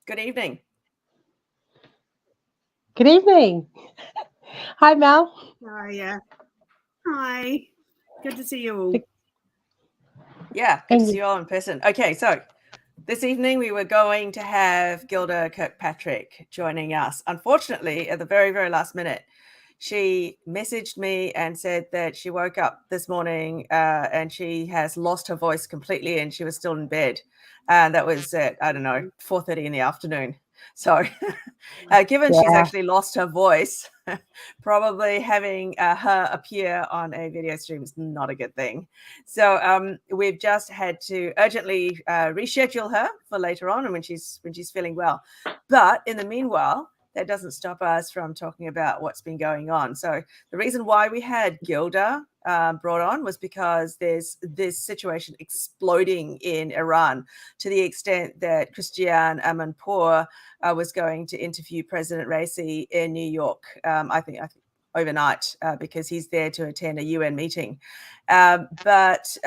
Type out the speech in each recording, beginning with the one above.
Good evening. Good evening. Hi, Mel. Oh, yeah. Hi. Good to see you all. Yeah, good to see you all in person. Okay, so this evening we were going to have Gilda Kirkpatrick joining us. Unfortunately, at the very, very last minute, she messaged me and said that she woke up this morning and she has lost her voice completely and she was still in bed. And that was at, I don't know, 4:30 in the afternoon. So given she's actually lost her voice, probably having her appear on a video stream is not a good thing. So we've just had to urgently reschedule her for later on and when she's feeling well. But in the meanwhile, that doesn't stop us from talking about what's been going on. So the reason why we had Gilda brought on was because there's this situation exploding in Iran to the extent that Christiane Amanpour was going to interview President Raisi in New York, I think overnight, because he's there to attend a UN meeting. But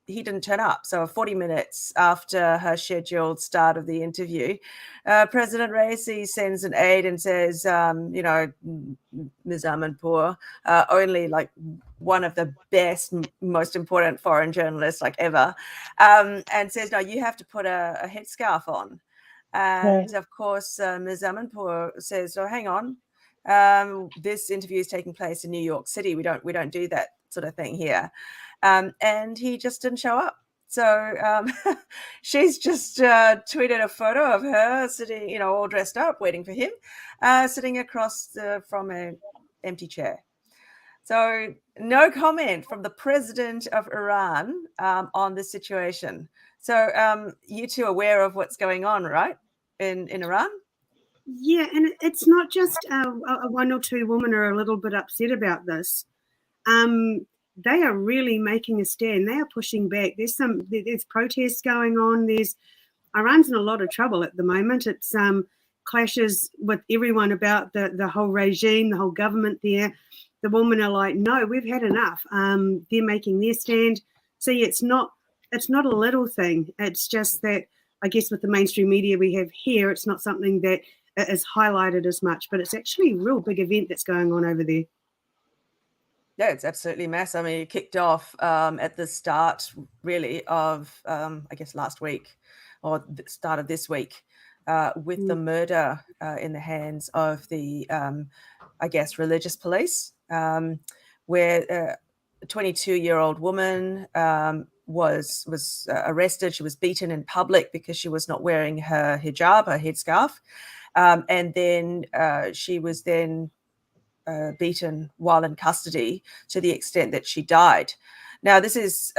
he didn't turn up. So 40 minutes after her scheduled start of the interview, President Raisi sends an aide and says, Ms. Amanpour, only like one of the best, most important foreign journalists like ever, and says, no, you have to put a headscarf on. And of course, Ms. Amanpour says, oh, hang on. This interview is taking place in New York City. We don't do that sort of thing here. And he just didn't show up. So she's just tweeted a photo of her sitting, all dressed up, waiting for him, sitting across from an empty chair. So no comment from the president of Iran on this situation. So you two are aware of what's going on, right, in Iran? Yeah, and it's not just one or two women are a little bit upset about this. They are really making a stand. They are pushing back. There's protests going on. Iran's in a lot of trouble at the moment. It's clashes with everyone about the whole regime, the whole government there. The women are like, no, we've had enough. They're making their stand. So yeah, it's not a little thing. It's just that I guess with the mainstream media we have here, it's not something that is highlighted as much, but it's actually a real big event that's going on over there. Yeah, it's absolutely massive. I mean, it kicked off at the start, really, of, I guess, last week or the start of this week with the murder in the hands of the, I guess, religious police, where a 22-year-old woman was arrested. She was beaten in public because she was not wearing her hijab, her headscarf. And then she was then beaten while in custody to the extent that she died. Now, this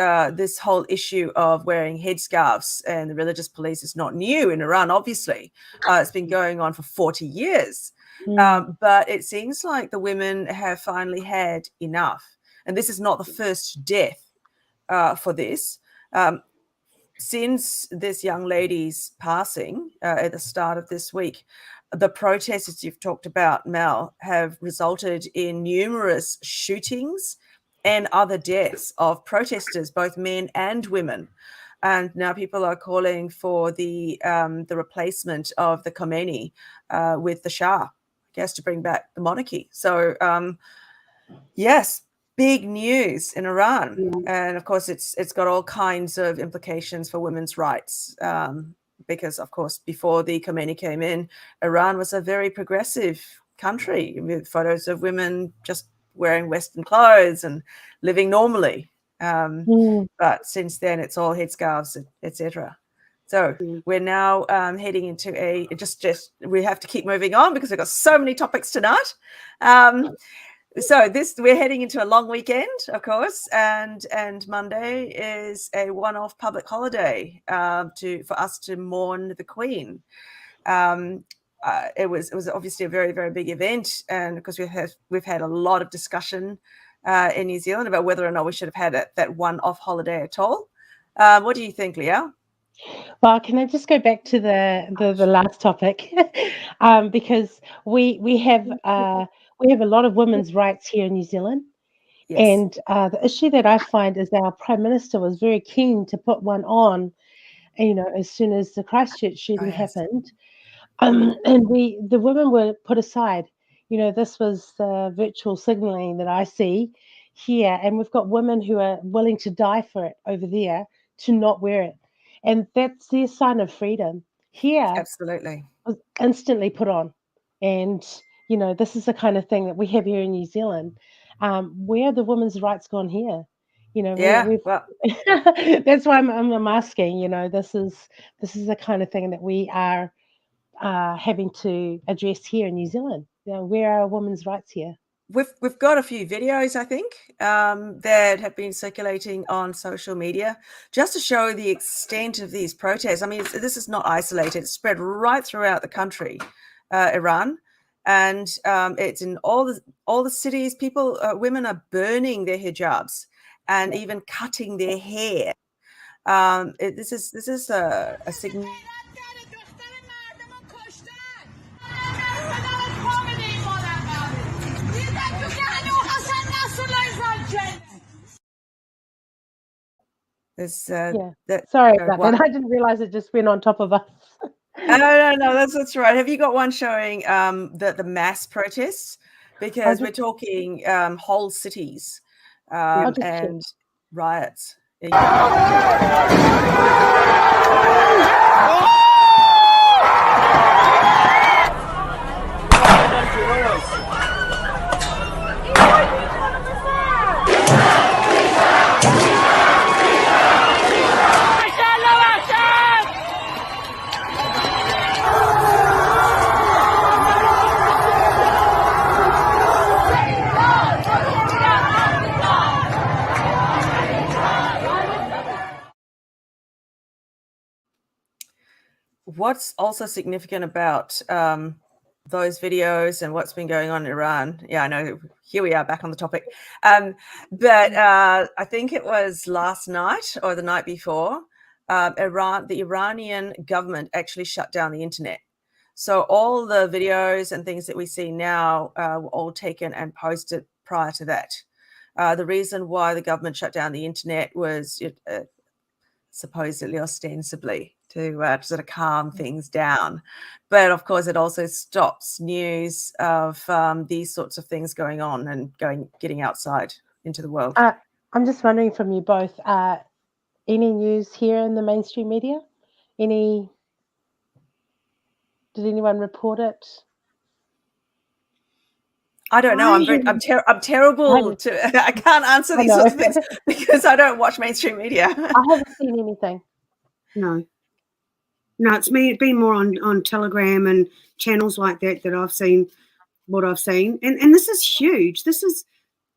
whole issue of wearing headscarves and the religious police is not new in Iran, obviously. It's been going on for 40 years. But it seems like the women have finally had enough. And this is not the first death for this. Since this young lady's passing at the start of this week, the protests you've talked about, Mel, have resulted in numerous shootings and other deaths of protesters, both men and women. And now people are calling for the replacement of the Khomeini with the Shah, I guess, to bring back the monarchy. So, yes, big news in Iran. And of course, it's got all kinds of implications for women's rights. Because, of course, before the Khomeini came in, Iran was a very progressive country with photos of women just wearing Western clothes and living normally. But since then, it's all headscarves, etc. So we're now heading into we have to keep moving on because we've got so many topics tonight. So we're heading into a long weekend, of course, and Monday is a one-off public holiday for us to mourn the Queen. It was obviously a very, very big event, and because we've had a lot of discussion in New Zealand about whether or not we should have had that one-off holiday at all. What do you think, Leah? Well, can I just go back to the last topic because we have a lot of women's rights here in New Zealand, and the issue that I find is our Prime Minister was very keen to put one on as soon as the Christchurch shooting yes. happened, and the women were put aside. This was the virtual signaling that I see here, and we've got women who are willing to die for it over there to not wear it, and that's their sign of freedom. Here, Absolutely. was instantly put on, and this is the kind of thing that we have here in New Zealand. Where are the women's rights gone here? Yeah. Well, that's why I'm asking. This is the kind of thing that we are having to address here in New Zealand. Where are women's rights here? we've got a few videos, I think, that have been circulating on social media just to show the extent of these protests. I mean, this is not isolated; it's spread right throughout the country, Iran, and it's in all the cities. Women are burning their hijabs and even cutting their hair. This is a significant. Sorry about that. I didn't realize it just went on top of us. No, that's right. Have you got one showing the mass protests? Because we're talking whole cities and riots. What's also significant about those videos and what's been going on in Iran? Yeah, I know. Here we are back on the topic. But I think it was last night or the night before, the Iranian government actually shut down the internet. So all the videos and things that we see now were all taken and posted prior to that. The reason why the government shut down the internet was supposedly, ostensibly, to sort of calm things down. But of course, it also stops news of these sorts of things going on and getting outside into the world. I'm just wondering from you both, any news here in the mainstream media? Did anyone report it? I don't know. I'm terrible to. I can't answer these sorts of things because I don't watch mainstream media. I haven't seen anything. No, it's been more on Telegram and channels like that I've seen what I've seen, and this is huge. This is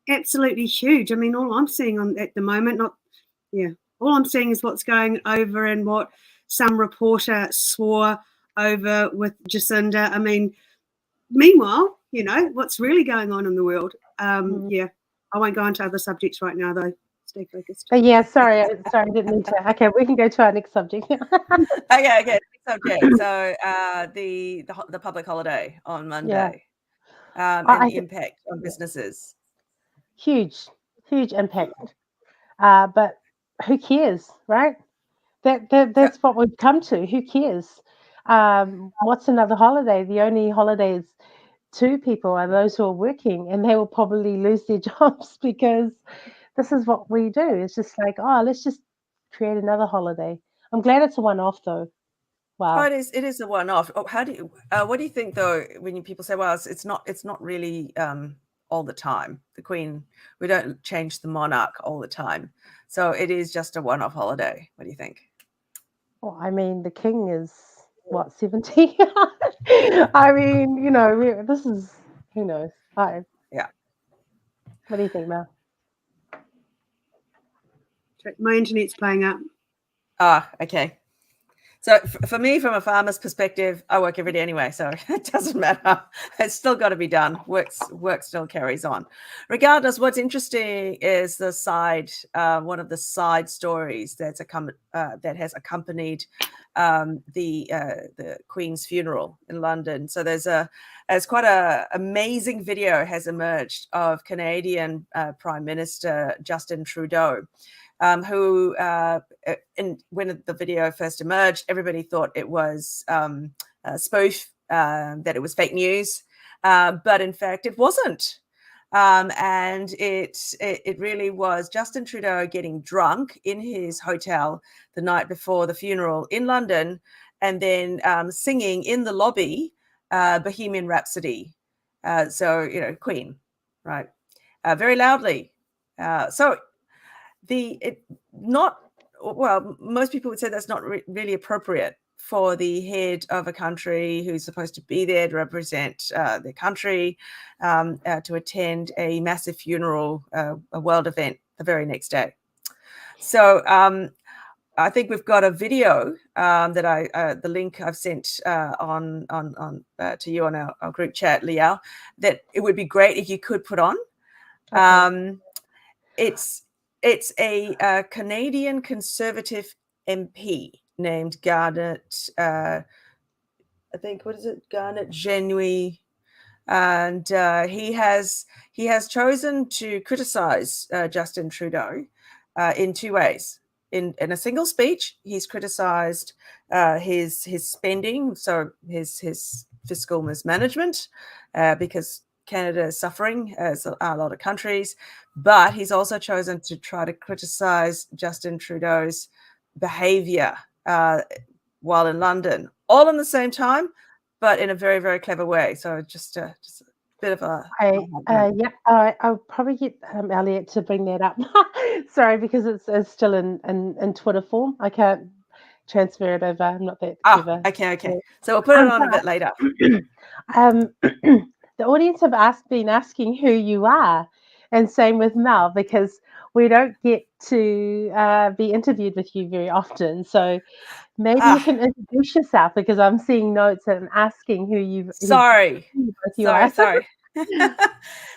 absolutely huge. I mean, all I'm seeing at the moment, all I'm seeing is what's going over and what some reporter swore over with Jacinda. I mean, meanwhile, what's really going on in the world. Yeah, I won't go into other subjects right now, though. Stay focused. Yeah, sorry, I didn't mean to. Okay, we can go to our next subject. Okay. Next subject. So the public holiday on Monday, and the impact on businesses. Huge impact. But who cares, right? That's what we've come to. Who cares? What's another holiday? The only holidays to people are those who are working, and they will probably lose their jobs because this is what we do. It's just like, let's just create another holiday. I'm glad it's a one-off, though. Wow. Oh, it is a one-off. What do you think, though, when people say, well, it's not really all the time. The Queen, we don't change the monarch all the time. So it is just a one-off holiday. What do you think? Well, I mean, the King is, 70? I mean, this is, who knows? Yeah. What do you think, Mel? My internet's playing up. Okay. So for me, from a farmer's perspective, I work every day anyway, so it doesn't matter. It's still got to be done. Work still carries on. Regardless, what's interesting is one of the side stories that has accompanied the Queen's funeral in London. So there's quite a amazing video has emerged of Canadian Prime Minister Justin Trudeau, who, when the video first emerged, everybody thought it was a spoof, that it was fake news, but in fact it wasn't. And it really was Justin Trudeau getting drunk in his hotel the night before the funeral in London, and then singing in the lobby Bohemian Rhapsody. So, Queen, right? Very loudly. Most people would say that's not really appropriate for the head of a country who's supposed to be there to represent their country, to attend a massive funeral, a world event the very next day. So I think we've got a video that the link I've sent on to you on our group chat, Leao, that it would be great if you could put on. Okay. It's a Canadian Conservative MP named Garnet. I think, what is it? Garnet Genui. And he has chosen to criticize Justin Trudeau in two ways. In a single speech, he's criticized his spending, so his fiscal mismanagement, because Canada is suffering, as a lot of countries. But he's also chosen to try to criticize Justin Trudeau's behavior while in London, all in the same time, but in a very, very clever way. So just a bit of a... I'll probably get Elliot to bring that up. Sorry, because it's still in Twitter form. I can't transfer it over. I'm not that clever. Okay. So we'll put it on a bit later. The audience have been asking who you are, and same with Mel, because we don't get to be interviewed with you very often. So maybe you can introduce yourself, because I'm seeing notes and asking who you. Sorry.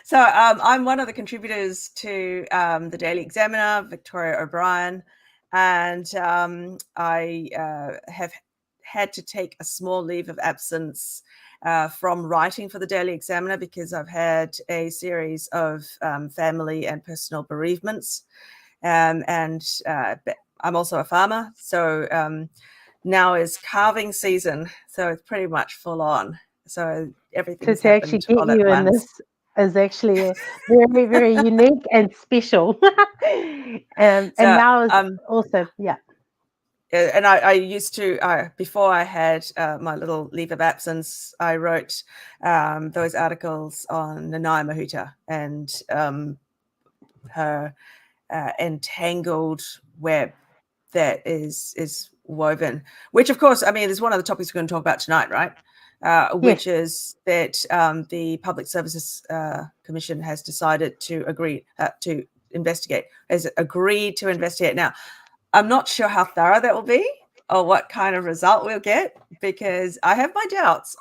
So I'm one of the contributors to the Daily Examiner, Victoria O'Brien, and I have had to take a small leave of absence from writing for the Daily Examiner, because I've had a series of family and personal bereavements, and I'm also a farmer, so now is calving season, so it's pretty much full on. So everything to actually get you in this is actually very, very unique and special. And now is also, yeah. And I used to, before I had my little leave of absence, I wrote those articles on Nanai Mahuta and her entangled web that is woven, which of course, I mean, is one of the topics we're going to talk about tonight, right? Which is that the Public Services Commission has decided to agree to investigate, has agreed to investigate. Now, I'm not sure how thorough that will be or what kind of result we'll get, because I have my doubts.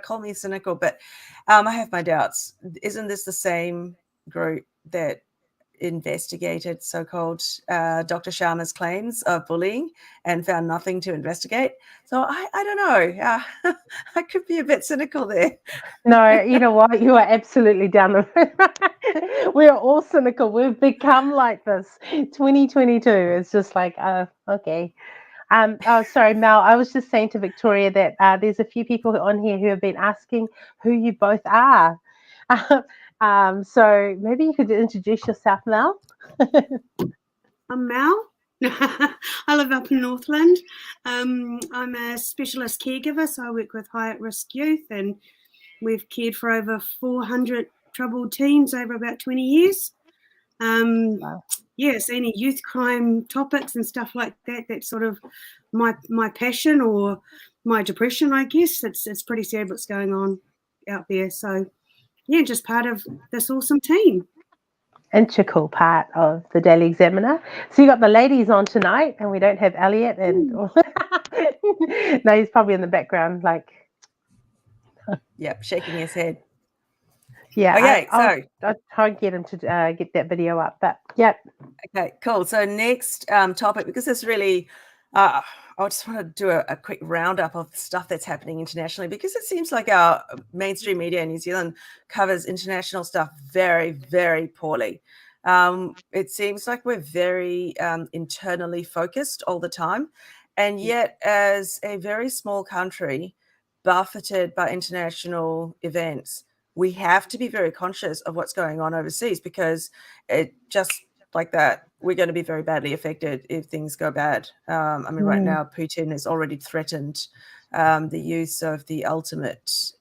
Call me cynical, but I have my doubts. Isn't this the same group that investigated so-called Dr. Sharma's claims of bullying and found nothing to investigate? So I don't know. I could be a bit cynical there. No, you know what? You are absolutely down the road. We're all cynical. We've become like this. 2022 is just like, okay. Sorry, Mel. I was just saying to Victoria that there's a few people on here who have been asking who you both are. So maybe you could introduce yourself, Mel. I'm Mel. I live up in Northland. I'm a specialist caregiver, so I work with high at-risk youth, and we've cared for over 400 troubled teens over about 20 years. Wow. Yes, any youth crime topics and stuff like that. That's sort of my passion, or my depression, I guess. It's pretty sad what's going on out there. So, yeah, just part of this awesome team. Integral part of the Daily Examiner. So you got the ladies on tonight, and we don't have Elliot. And no, he's probably in the background, like. Yep, shaking his head. Yeah. Okay, I'll try and get him to get that video up. But yeah. Okay, cool. So next topic, because it's really, I just want to do a quick roundup of stuff that's happening internationally, because it seems like our mainstream media in New Zealand covers international stuff very, very poorly. It seems like we're very internally focused all the time. And yet, as a very small country, buffeted by international events, we have to be very conscious of what's going on overseas, because it just like that, we're going to be very badly affected if things go bad. I mean, right now, Putin has already threatened the use of the ultimate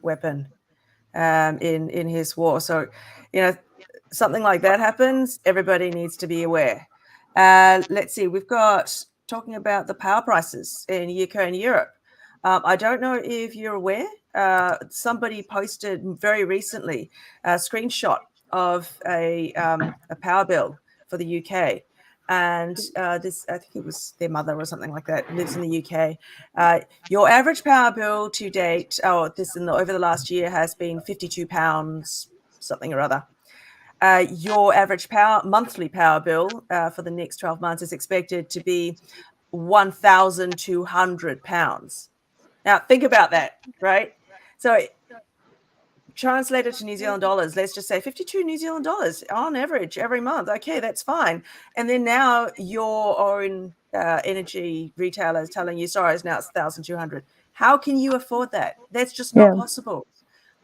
weapon in his war. So, something like that happens, everybody needs to be aware. Let's see, we've got talking about the power prices in UK and Europe. I don't know if you're aware, somebody posted very recently a screenshot of a power bill for the UK. And this, I think it was their mother or something like that, lives in the UK. Your average power bill to date, over the last year, has been £52, something or other. Your average monthly power bill for the next 12 months is expected to be £1,200. Now, think about that, right? So, translated to New Zealand dollars, let's just say 52 New Zealand dollars on average every month. Okay, that's fine. And then now your own energy retailer is telling you, sorry, now it's 1,200. How can you afford that? That's just not possible.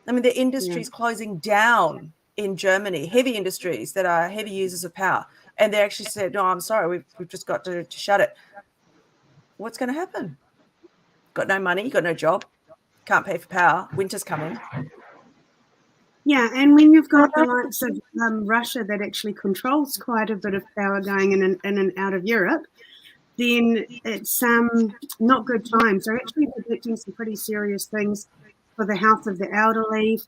I mean, the industry's closing down in Germany, heavy industries that are heavy users of power. And they actually said, no, I'm sorry, we've just got to shut it. What's going to happen? Got no money, got no job, can't pay for power, winter's coming. Yeah, and when you've got the likes of Russia that actually controls quite a bit of power going in and out of Europe, then it's not good times. They're actually predicting some pretty serious things for the health of the elderly,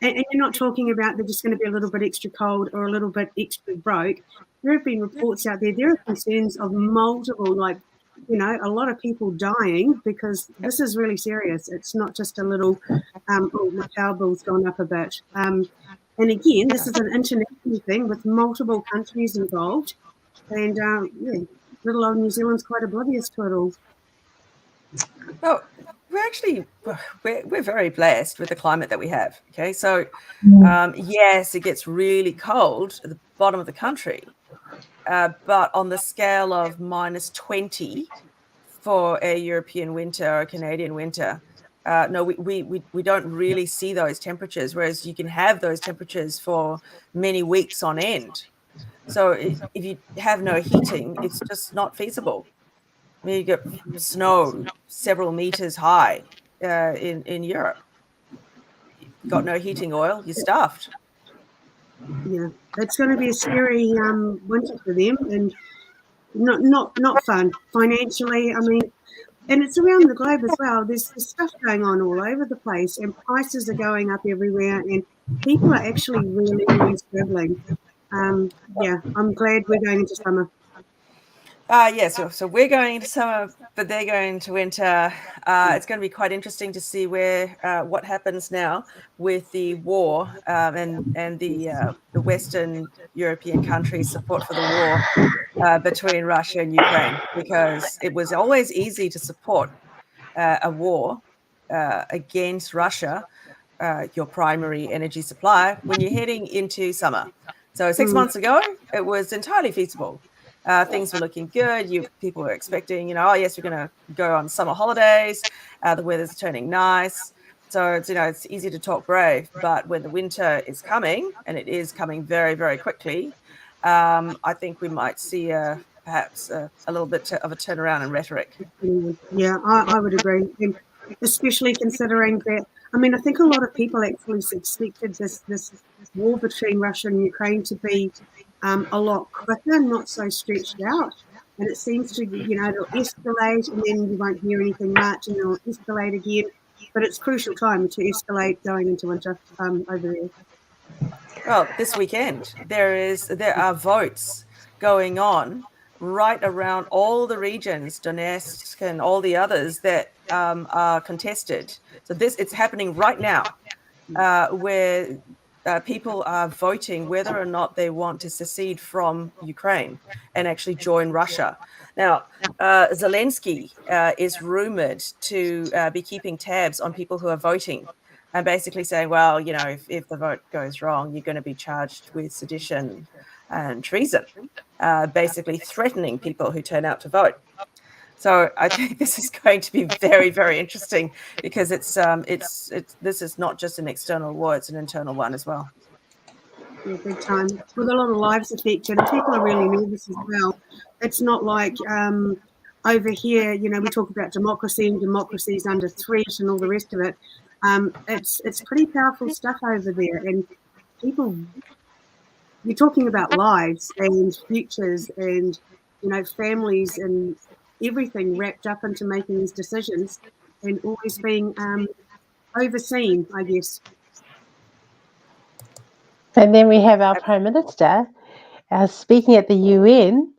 and you're not talking about they're just going to be a little bit extra cold or a little bit extra broke. There have been reports out there. There are concerns of multiple, a lot of people dying, because this is really serious. It's not just a little, my power bill's gone up a bit. And again, this is an international thing with multiple countries involved. And, little old New Zealand's quite oblivious to it all. Well, we're very blessed with the climate that we have. Okay, so yes, it gets really cold at the bottom of the country, but on the scale of -20 for a European winter or a Canadian winter, no, we don't really see those temperatures. Whereas you can have those temperatures for many weeks on end. So if you have no heating, it's just not feasible. I mean, you get snow several meters high in Europe. You've got no heating oil, you're stuffed. Yeah, it's going to be a scary winter for them, and not fun financially. I mean, and it's around the globe as well. There's stuff going on all over the place, and prices are going up everywhere, and people are actually really, really struggling. Yeah, I'm glad we're going into summer. Yes, so we're going into summer, but they're going to winter. It's going to be quite interesting to see what happens now with the war and the Western European countries' support for the war between Russia and Ukraine, because it was always easy to support a war against Russia, your primary energy supply, when you're heading into summer. So 6 months ago, it was entirely feasible. Things were looking good. People were expecting, oh yes, we're going to go on summer holidays. The weather's turning nice. So it's easy to talk brave, but when the winter is coming, and it is coming very, very quickly, I think we might see perhaps a little bit of a turnaround in rhetoric. Yeah, I would agree, and especially considering that. I mean, I think a lot of people actually expected this war between Russia and Ukraine to be a lot quicker, not so stretched out. And it seems to, it'll escalate, and then you won't hear anything much, and it'll escalate again. But it's crucial time to escalate going into winter over there. Well, this weekend there are votes going on right around all the regions, Donetsk and all the others that are contested. So it's happening right now, where people are voting whether or not they want to secede from Ukraine and actually join Russia. Now, Zelensky is rumored to be keeping tabs on people who are voting and basically saying, well, if the vote goes wrong, you're going to be charged with sedition and treason, basically threatening people who turn out to vote. So I think this is going to be very, very interesting, because this is not just an external war, it's an internal one as well. Yeah, big time. With a lot of lives affected, and people are really nervous as well. It's not like over here, we talk about democracy and democracy's under threat and all the rest of it. It's pretty powerful stuff over there, and people, you're talking about lives and futures and families and everything wrapped up into making these decisions, and always being overseen, I guess. And then we have our Prime Minister speaking at the UN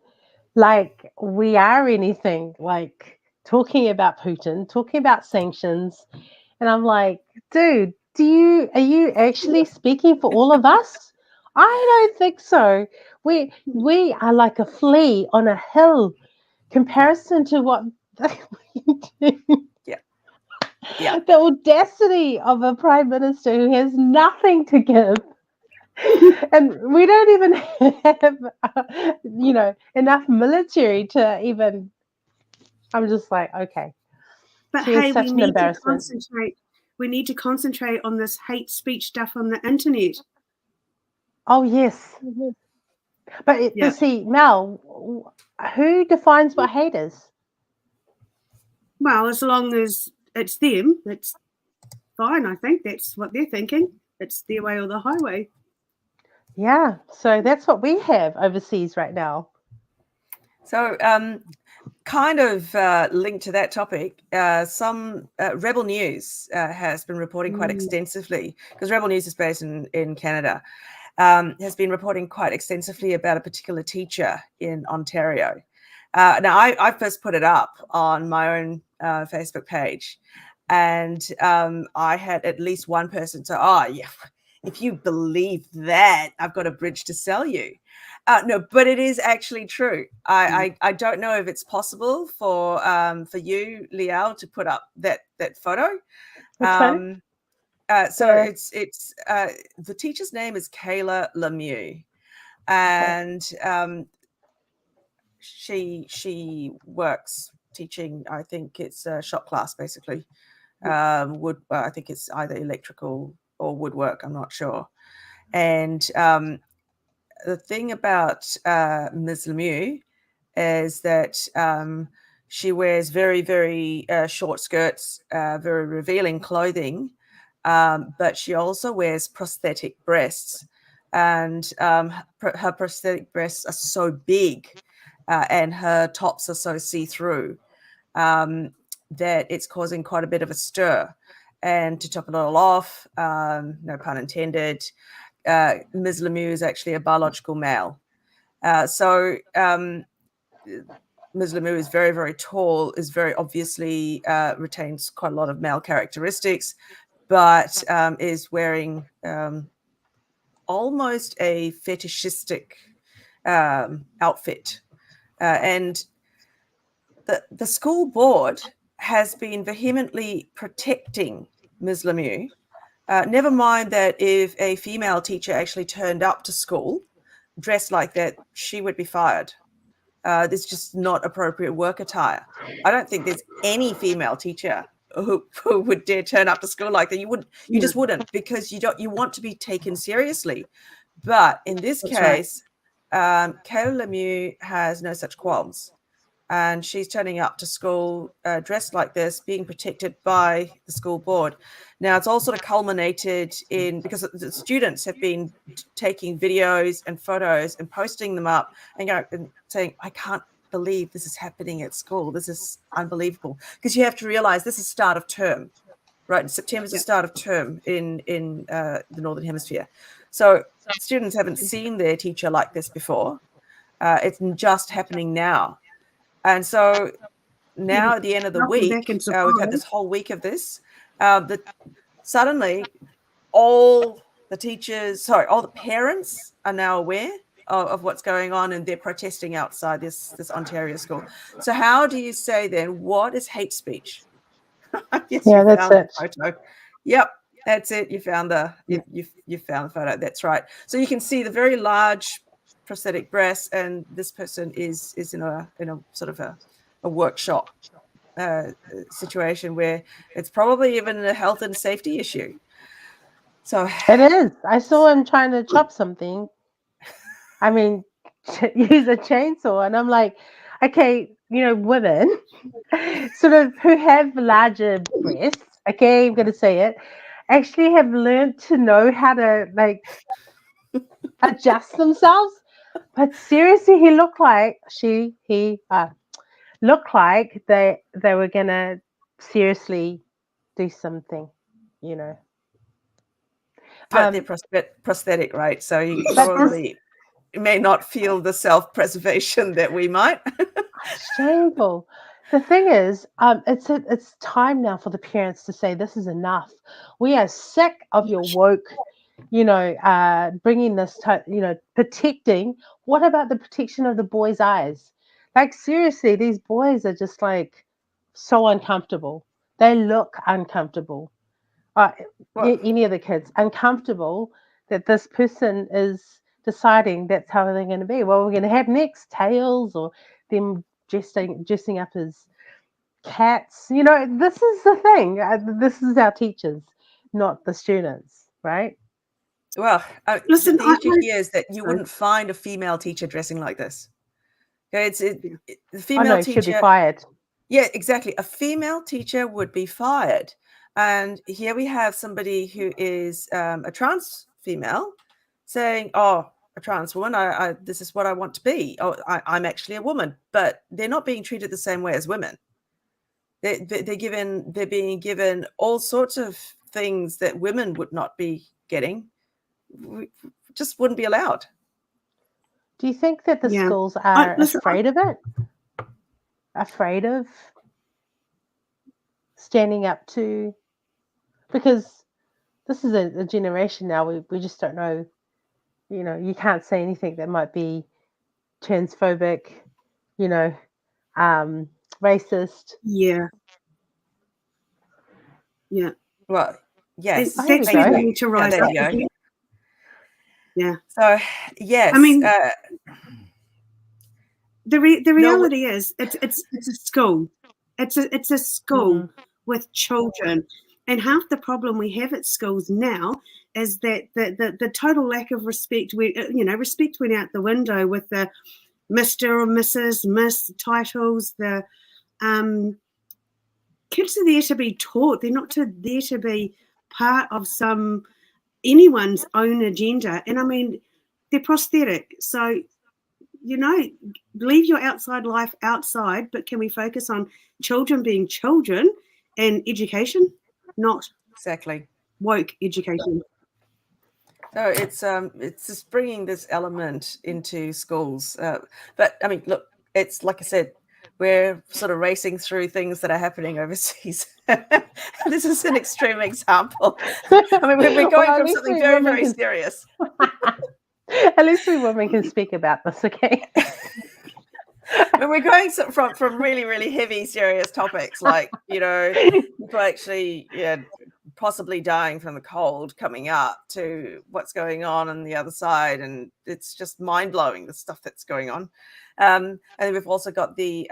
like we are anything, like talking about Putin, talking about sanctions. And I'm like, dude, are you actually speaking for all of us? I don't think so. We are like a flea on a hill comparison to what Yeah. The audacity of a prime minister who has nothing to give. And we don't even have, enough military to even. I'm just like, okay. But She is such an embarrassment. We need to concentrate on this hate speech stuff on the internet. Oh yes, but see, Mel, who defines what hate is? Well, as long as it's them, it's fine. I think that's what they're thinking. It's their way or the highway. Yeah, so that's what we have overseas right now. So, kind of linked to that topic, some Rebel News has been reporting quite extensively, because Rebel News is based in Canada, has been reporting quite extensively about a particular teacher in Ontario. Now, I first put it up on my own Facebook page, and I had at least one person say, oh, yeah, if you believe that, I've got a bridge to sell you. No, but it is actually true. I don't know if it's possible for you, Leao, to put up that photo. Okay. It's the teacher's name is Kayla Lemieux, and she works teaching. I think it's a shop class, basically. I think it's either electrical or woodwork. I'm not sure. And the thing about Ms. Lemieux is that she wears very, very short skirts, very revealing clothing, but she also wears prosthetic breasts. And her prosthetic breasts are so big and her tops are so see-through that it's causing quite a bit of a stir. And to top it all off, no pun intended, Ms. Lemieux is actually a biological male. So Ms. Lemieux is very, very tall, is very obviously retains quite a lot of male characteristics, but is wearing almost a fetishistic outfit. And the school board has been vehemently protecting Ms. Lemieux. Never mind that if a female teacher actually turned up to school dressed like that, she would be fired. This is just not appropriate work attire. I don't think there's any female teacher who would dare turn up to school like that. You just wouldn't, because you want to be taken seriously. But in this case, Kayla Lemieux has no such qualms. And she's turning up to school dressed like this, being protected by the school board. Now, it's all sort of culminated in, because the students have been taking videos and photos and posting them up and saying, I can't believe this is happening at school. This is unbelievable. Because you have to realize this is start of term, right? September's the start of term in the Northern Hemisphere. So students haven't seen their teacher like this before. It's just happening now. And so now at the end of the week, we've had this whole week of this, suddenly all the parents are now aware of what's going on, and they're protesting outside this Ontario school. So how do you say then, what is hate speech? Yes, yeah, that's it. Photo. Yep. That's it. You found the you found the photo. That's right. So you can see the very large prosthetic breasts, and this person is in a sort of a workshop situation where it's probably even a health and safety issue. So it is. I saw him trying to chop something. I mean, use a chainsaw, and I'm like, okay, women sort of who have larger breasts. Okay, I'm gonna say it. Actually, have learned to know how to adjust themselves. But seriously, he looked like he looked like they were gonna seriously do something, you know. but they're prosthetic, right? So you But probably may not feel the self-preservation that we might. shameful. The thing is, it's time now for the parents to say this is enough. We are sick of your woke, bringing this to, protecting. What about the protection of the boys' eyes? Like seriously, these boys are just like so uncomfortable. They look uncomfortable. Well, Any of the kids uncomfortable that this person is deciding that's how they're going to be. Well, we're going to have next tails or them dressing up as cats. This is the thing. This is our teachers, not the students, right? well, Listen, the issue here is that you wouldn't find a female teacher dressing like this. Okay, the female teacher should be fired. Yeah, exactly. A female teacher would be fired. And here we have somebody who is a trans female saying, oh, a trans woman, this is what I want to be. Oh, I'm actually a woman. But they're not being treated the same way as women. They're being given all sorts of things that women would not be getting. Just wouldn't be allowed. Do you think that the schools are afraid of it? Afraid of standing up to, because this is a generation now, we just don't know, you can't say anything that might be transphobic, racist. Yeah. Well, yes. There we That's go. need to rise up. Yeah. So, yes. I mean, the reality is it's a school. It's a school with children, and half the problem we have at schools now is that the total lack of respect. Respect went out the window with the Mr. or Mrs. Miss titles. The kids are there to be taught. They're not there to be part of anyone's own agenda. And I mean, they're prosthetic, so. Leave your outside life outside, but can we focus on children being children and education, not exactly woke education? So it's just bringing this element into schools. But I mean, look, it's like I said, we're sort of racing through things that are happening overseas. This is an extreme example. I mean, we're going from something very, very serious. At least we women can speak about this, okay? But we're going from really, really heavy, serious topics like, people actually possibly dying from the cold coming up to what's going on the other side. And it's just mind-blowing, the stuff that's going on. And then we've also got the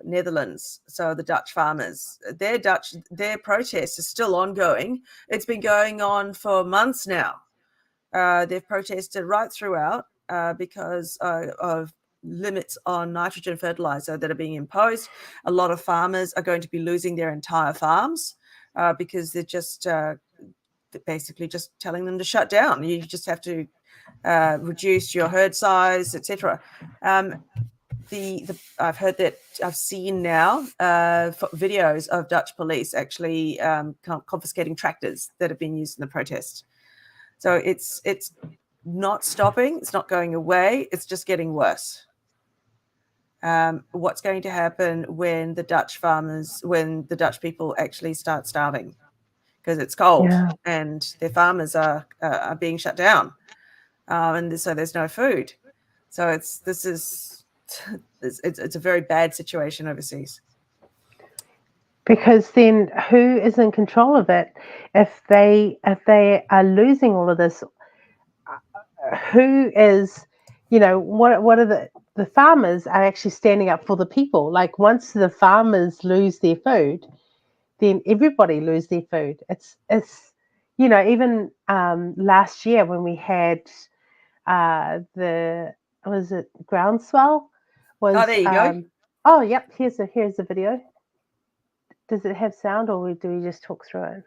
Netherlands, so the Dutch farmers. Their protest is still ongoing. It's been going on for months now. They've protested right throughout because of limits on nitrogen fertilizer that are being imposed. A lot of farmers are going to be losing their entire farms because they're just basically just telling them to shut down. You just have to reduce your herd size, etc. I've seen now videos of Dutch police actually confiscating tractors that have been used in the protest. So it's not stopping. It's not going away. It's just getting worse. What's going to happen when the Dutch people actually start starving because it's cold and their farmers are being shut down, and so there's no food. So it's a very bad situation overseas. Because then who is in control of it if they are losing all of this? Who is, what are the farmers are actually standing up for the people? Like once the farmers lose their food, then everybody lose their food. It's even last year when we had was it groundswell was there you go. Oh yep, here's the video. Does it have sound or do we just talk through it?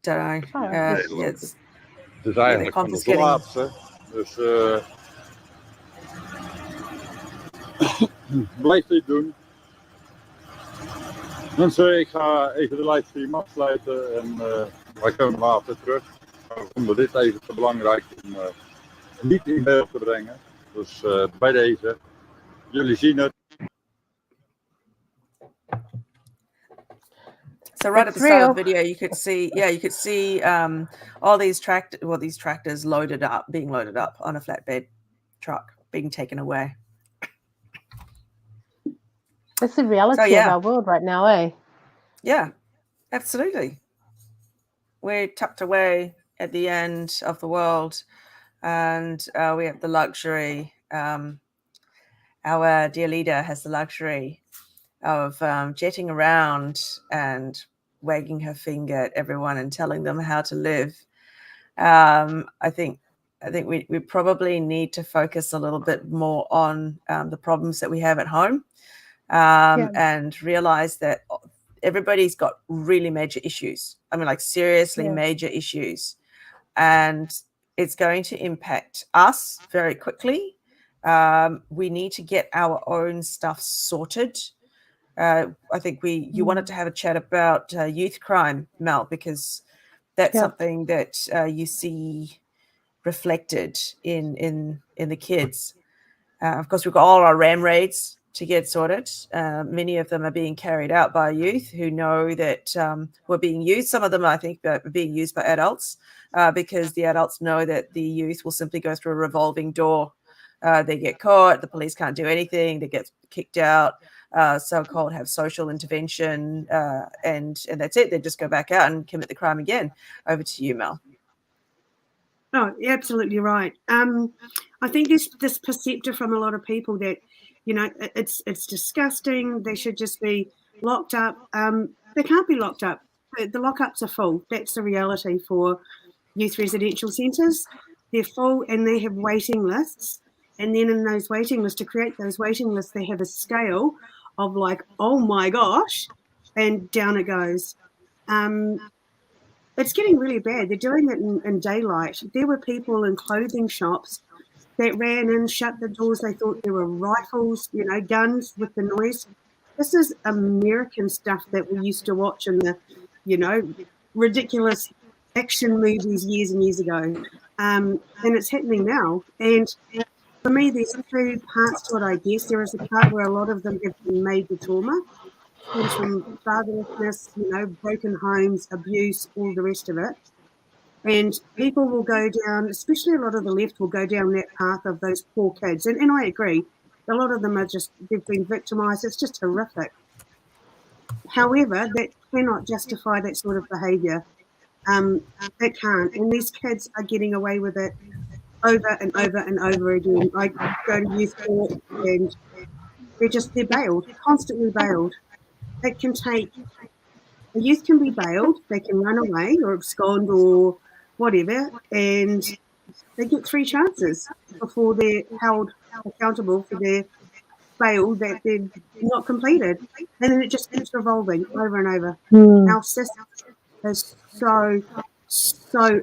Don't know. Het is eigenlijk van de laatste. Dus blijf dit doen. Mensen, ik ga even de livestream afsluiten en wij komen later terug. Ik vond dit even te belangrijk om niet in beeld te brengen. Dus bij deze, jullie zien het. So right at the start of the video, you could see all these tractors being loaded up on a flatbed truck, being taken away. That's the reality of our world right now, eh? Yeah, absolutely. We're tucked away at the end of the world, and we have the luxury. Our dear leader has the luxury of jetting around and wagging her finger at everyone and telling them how to live. I think we probably need to focus a little bit more on the problems that we have at home, and realize that everybody's got really major issues. I mean, like seriously major issues, and it's going to impact us very quickly. We need to get our own stuff sorted. I think you wanted to have a chat about youth crime, Mel, because that's something that you see reflected in the kids. Of course, we've got all our ram raids to get sorted. Many of them are being carried out by youth who know that we're being used. Some of them, I think, are being used by adults because the adults know that the youth will simply go through a revolving door. They get caught, the police can't do anything, they get kicked out. So-called have social intervention, and that's it. They just go back out and commit the crime again. Over to you, Mel. Oh, absolutely right. I think this perceptive from a lot of people that, it's disgusting. They should just be locked up. They can't be locked up. The lockups are full. That's the reality for youth residential centres. They're full and they have waiting lists. And then in those waiting lists, to create those waiting lists, they have a scale of like, oh my gosh, and down it goes. It's getting really bad. They're doing it in daylight. There were people in clothing shops that ran in, shut the doors. They thought there were rifles, guns with the noise. This is American stuff that we used to watch in the, ridiculous action movies years and years ago. And it's happening now. And for me, there's two parts to it, I guess. There is a part where a lot of them have been made to trauma, comes from fatherlessness, broken homes, abuse, all the rest of it. And people will go down, especially a lot of the left will go down that path of those poor kids. And I agree, a lot of them they've been victimised. It's just horrific. However, that cannot justify that sort of behaviour. It can't. And these kids are getting away with it over and over and over again. I go to youth court and they're bailed, constantly bailed. It can take, a youth can be bailed, they can run away or abscond or whatever, and they get 3 chances before they're held accountable for their bail that they've not completed. And then it just keeps revolving over and over. Our system is so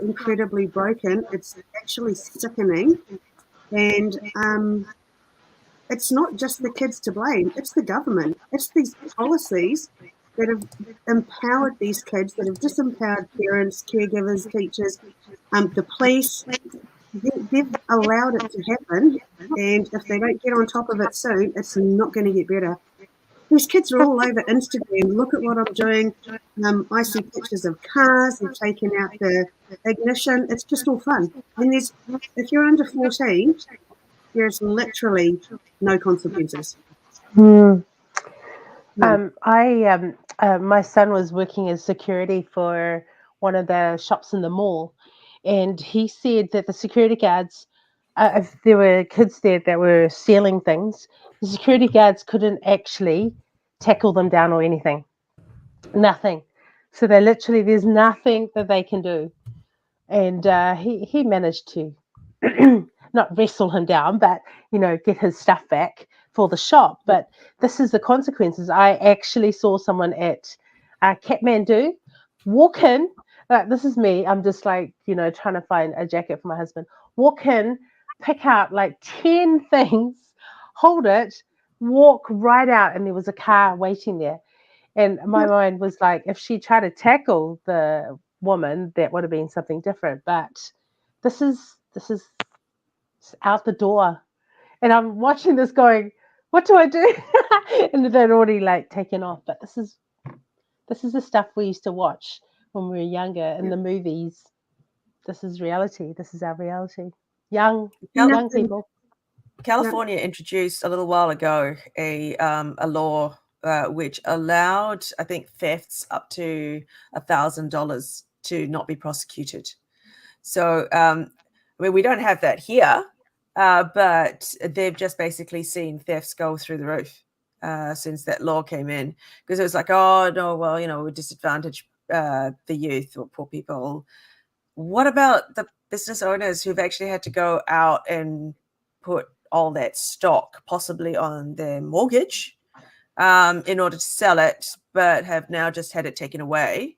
incredibly broken. It's actually sickening. And it's not just the kids to blame. It's the government. It's these policies that have empowered these kids, that have disempowered parents, caregivers, teachers, the police. They've allowed it to happen. And if they don't get on top of it soon, it's not going to get better. These kids are all over Instagram. Look at what I'm doing. I see pictures of cars. They've taken out the ignition. It's just all fun. And if you're under 14, there's literally no consequences. My son was working as security for one of the shops in the mall, and he said that the security guards, if there were kids there that were stealing things, the security guards couldn't actually tackle them down or anything. Nothing. So they literally, there's nothing that they can do. And he managed to not wrestle him down, but get his stuff back for the shop. But this is the consequences. I actually saw someone at Kathmandu walk in. Like, this is me. I'm just like trying to find a jacket for my husband. Walk in, pick out like 10 things, hold it, walk right out, and there was a car waiting there. And my mind was like, if she tried to tackle the woman, that would have been something different. But this is out the door, and I'm watching this going, what do I do? And they'd already like taken off. But this is the stuff we used to watch when we were younger in the movies. This is reality. This is our reality. Young people. California introduced a little while ago a law which allowed, I think, thefts up to $1,000 to not be prosecuted. So, we don't have that here, but they've just basically seen thefts go through the roof since that law came in, because it was like, oh no, well, we disadvantage the youth or poor people. What about the business owners who've actually had to go out and put all that stock possibly on their mortgage in order to sell it, but have now just had it taken away?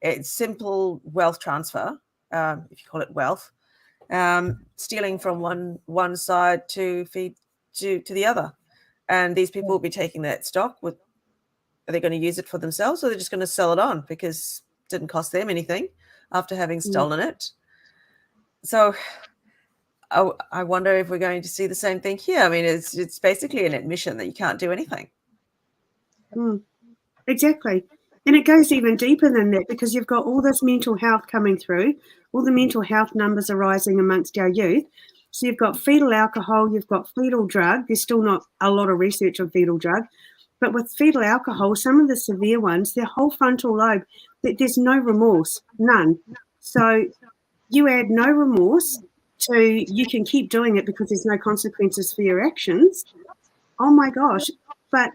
It's simple wealth transfer, if you call it wealth, stealing from one side to feed to the other. And these people will be taking that stock. Are they going to use it for themselves, or are they just going to sell it on because it didn't cost them anything after having stolen it? So I wonder if we're going to see the same thing here. I mean, it's basically an admission that you can't do anything. Exactly. And it goes even deeper than that, because you've got all this mental health coming through. All the mental health numbers are rising amongst our youth. So you've got fetal alcohol, you've got fetal drug. There's still not a lot of research on fetal drug. But with fetal alcohol, some of the severe ones, their whole frontal lobe, there's no remorse, none. So you add no remorse to you can keep doing it because there's no consequences for your actions. Oh my gosh. But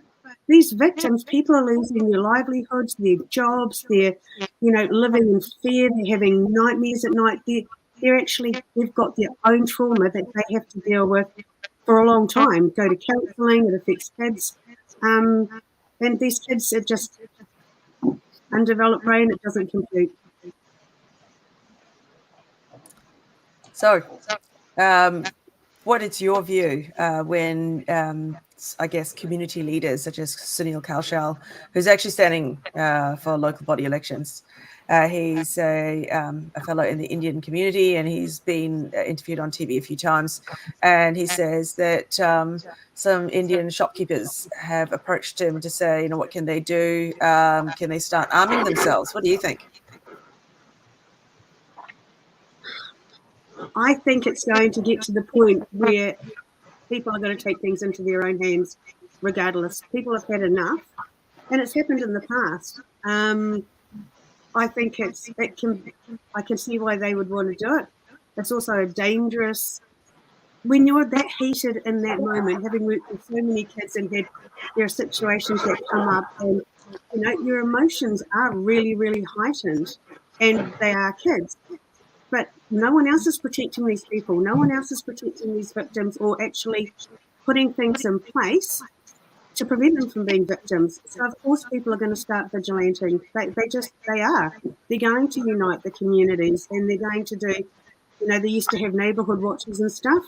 these victims, people are losing their livelihoods, their jobs, they're, living in fear, they're having nightmares at night. They've got their own trauma that they have to deal with for a long time. Go to counselling, it affects kids. And these kids are just undeveloped brain, it doesn't compute. So, what is your view when, I guess, community leaders such as Sunil Kaushal, who's actually standing for local body elections? He's a fellow in the Indian community, and he's been interviewed on TV a few times. And he says that some Indian shopkeepers have approached him to say, what can they do? Can they start arming themselves? What do you think? I think it's going to get to the point where people are going to take things into their own hands regardless. People have had enough, and it's happened in the past. I think I can see why they would want to do it. It's also a dangerous, when you're that heated in that moment, having worked with so many kids and there are situations that come up, and your emotions are really, really heightened, and they are kids. But no one else is protecting these people. No one else is protecting these victims or actually putting things in place to prevent them from being victims. So, of course, people are going to start vigilanting. They are. They're going to unite the communities, and they're going to do, they used to have neighbourhood watches and stuff.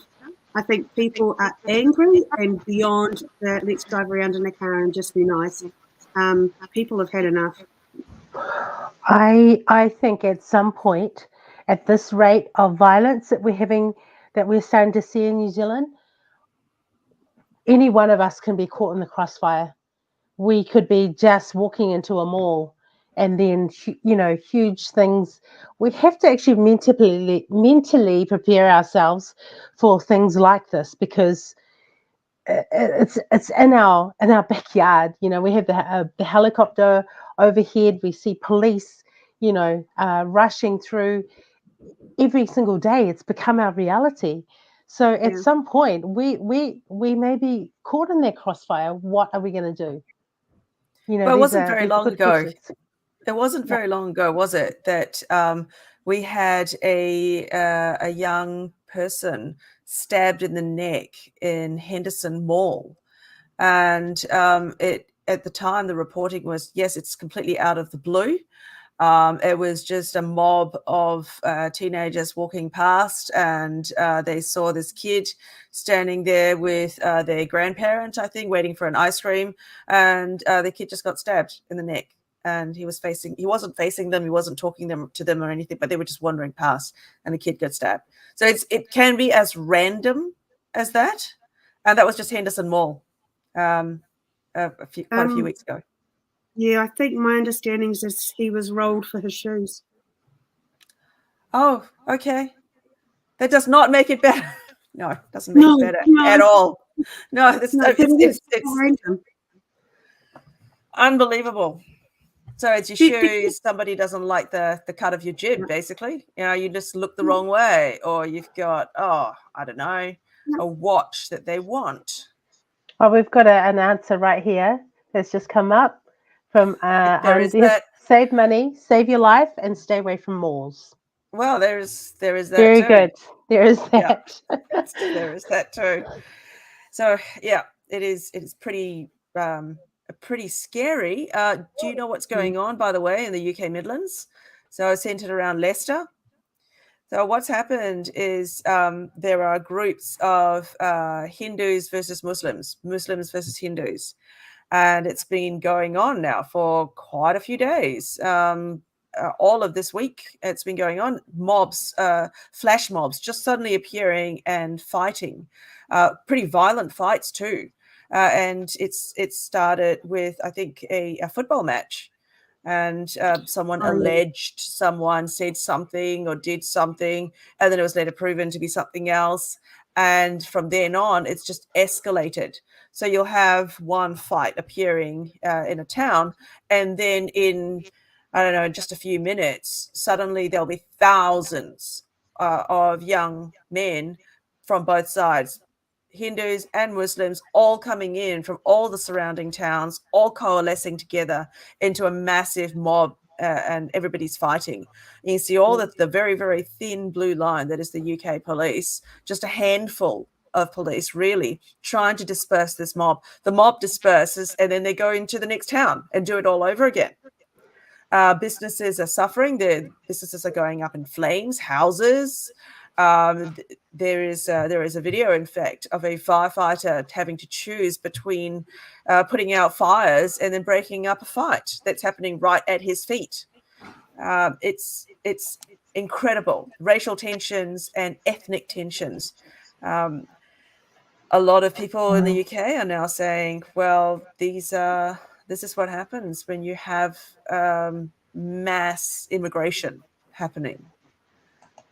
I think people are angry and beyond the let's drive around in a car and just be nice. People have had enough. I think at some point, at this rate of violence that we're starting to see in New Zealand, any one of us can be caught in the crossfire. We could be just walking into a mall, and then huge things. We have to actually mentally prepare ourselves for things like this, because it's in our backyard. You know, we have the helicopter overhead. We see police, you know, rushing through every single day. It's become our reality. So at some point, we may be caught in that crossfire. What are we going to do? You know, well, it wasn't very long ago. Questions. It wasn't very long ago, was it, that we had a young person stabbed in the neck in Henderson Mall, and at the time the reporting was, yes, it's completely out of the blue. It was just a mob of teenagers walking past, and they saw this kid standing there with their grandparent, I think, waiting for an ice cream, and the kid just got stabbed in the neck. And he wasn't facing them, he wasn't talking to them or anything, but they were just wandering past, and the kid got stabbed. So it can be as random as that, and that was just Henderson Mall quite a few weeks ago. Yeah, I think my understanding is he was rolled for his shoes. Oh, okay. That does not make it better. No, it doesn't make it better at all. No, it's unbelievable. So it's your shoes. Somebody doesn't like the cut of your jib, basically. You know, you just look the wrong way, or you've got, I don't know, a watch that they want. Oh, we've got an answer right here that's just come up from save money, save your life, and stay away from malls. Well, there is that. Very too. Good. There is that. Yeah. There is that too. So yeah, it is pretty scary. Do you know what's going on, by the way, in the UK Midlands? So centered around Leicester. So what's happened is there are groups of Hindus versus Muslims versus Hindus, and it's been going on now for quite a few days. All of this week, it's been going on. Mobs, flash mobs, just suddenly appearing and fighting. Pretty violent fights too. And it started with, I think, a football match, and someone alleged someone said something or did something, and then it was later proven to be something else. And from then on, it's just escalated. So you'll have one fight appearing in a town, and then in, I don't know, just a few minutes, suddenly there'll be thousands of young men from both sides, Hindus and Muslims, all coming in from all the surrounding towns, all coalescing together into a massive mob, and everybody's fighting. And you see all the very, very thin blue line that is the UK police, just a handful of police really trying to disperse this mob. The mob disperses, and then they go into the next town and do it all over again. Businesses are suffering. Their businesses are going up in flames, houses. There is a video, in fact, of a firefighter having to choose between putting out fires and then breaking up a fight that's happening right at his feet. It's incredible. Racial tensions and ethnic tensions. A lot of people in the UK are now saying, well, this is what happens when you have mass immigration happening.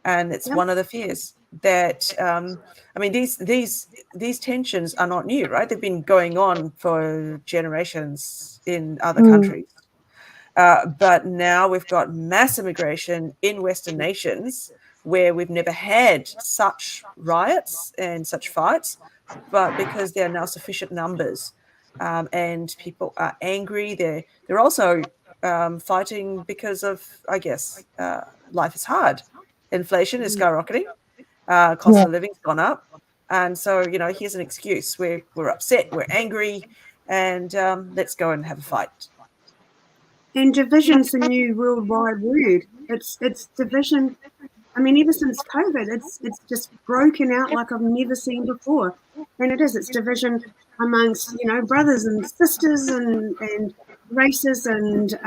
And it's one of the fears that, I mean, these tensions are not new, right? They've been going on for generations in other countries. But now we've got mass immigration in Western nations where we've never had such riots and such fights, but because there are now sufficient numbers, and people are angry. They're also fighting because of, I guess, life is hard. Inflation is skyrocketing. Cost of living's gone up. And so, here's an excuse. We're upset, we're angry, and let's go and have a fight. And division's a new worldwide word. It's division. I mean, ever since COVID, it's just broken out like I've never seen before. And it's division amongst, brothers and sisters and races and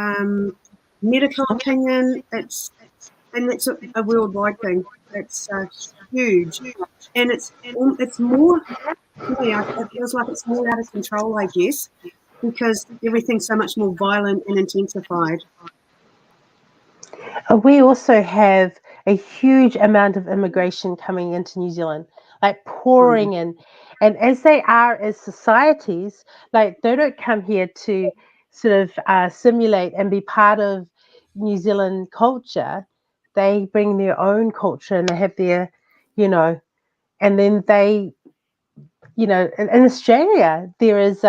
medical opinion. It's a worldwide thing. It's huge, and it's more. It feels like it's more out of control, I guess, because everything's so much more violent and intensified. We also have a huge amount of immigration coming into New Zealand. like pouring in. And as they are as societies, like they don't come here to sort of simulate and be part of New Zealand culture. They bring their own culture and they have their, and then they, in Australia, there's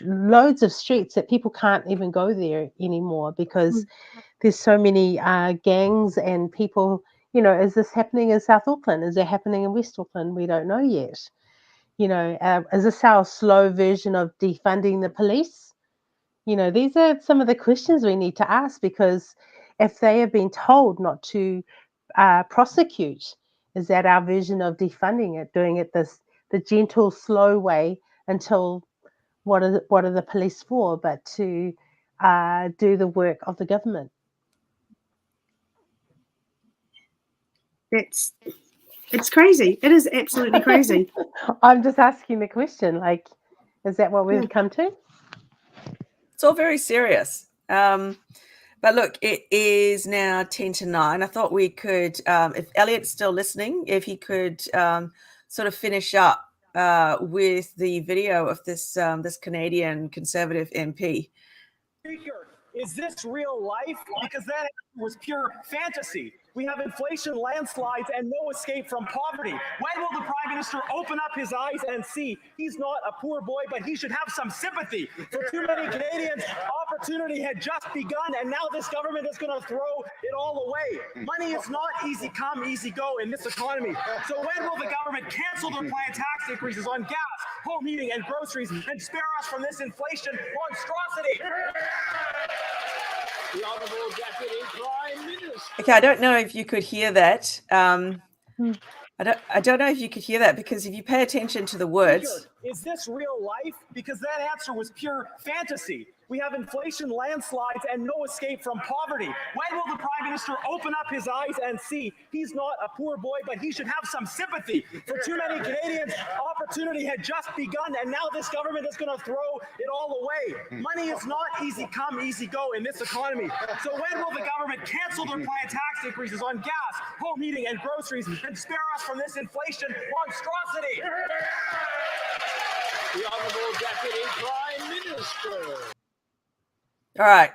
loads of streets that people can't even go there anymore because there's so many gangs and people. Is this happening in South Auckland? Is it happening in West Auckland? We don't know yet. Is this our slow version of defunding the police? These are some of the questions we need to ask, because if they have been told not to prosecute, is that our version of defunding it, doing it the gentle, slow way until what are the police for but to do the work of the government? It's crazy. It is absolutely crazy. I'm just asking the question, like, is that what we've come to? It's all very serious. But look, it is now 10 to 9. I thought we could, if Elliot's still listening, if he could sort of finish up with the video of this this Canadian Conservative MP. Speaker, is this real life? Because that was pure fantasy. We have inflation, landslides, and no escape from poverty. When will the Prime Minister open up his eyes and see he's not a poor boy, but he should have some sympathy? For too many Canadians, opportunity had just begun, and now this government is going to throw it all away. Money is not easy come, easy go in this economy. So when will the government cancel their planned tax increases on gas, home heating, and groceries, and spare us from this inflation monstrosity? The Honourable Deputy Prime Minister. Okay, I don't know if you could hear that. I don't know if you could hear that, because if you pay attention to the words. Is this real life? Because that answer was pure fantasy. We have inflation, landslides, and no escape from poverty. When will the Prime Minister open up his eyes and see he's not a poor boy, but he should have some sympathy? For too many Canadians, opportunity had just begun, and now this government is going to throw it all away. Money is not easy come, easy go in this economy. So when will the government cancel their planned tax increases on gas, home heating, and groceries, and spare us from this inflation monstrosity? The Honourable Deputy Prime Minister. All right.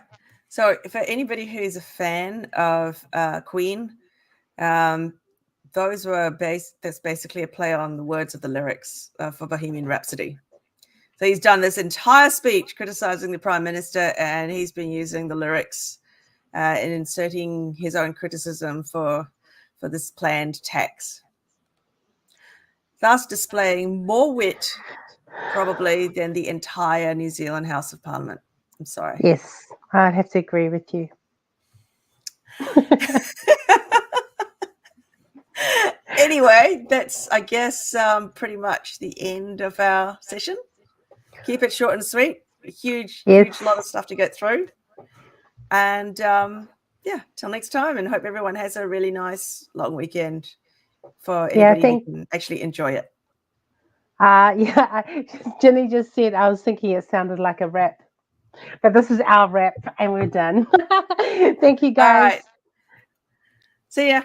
So for anybody who's a fan of Queen, those were that's basically a play on the words of the lyrics for Bohemian Rhapsody. So he's done this entire speech criticizing the Prime Minister, and he's been using the lyrics and inserting his own criticism for this planned tax, thus displaying more wit probably than the entire New Zealand House of Parliament. I'm sorry. Yes, I'd have to agree with you. Anyway, that's, I guess, pretty much the end of our session. Keep it short and sweet. A huge lot of stuff to get through. And till next time, and hope everyone has a really nice long weekend for anybody who can actually enjoy it. Jenny just said, I was thinking it sounded like a rap. But this is our wrap, and we're done. Thank you, guys. All right. See ya.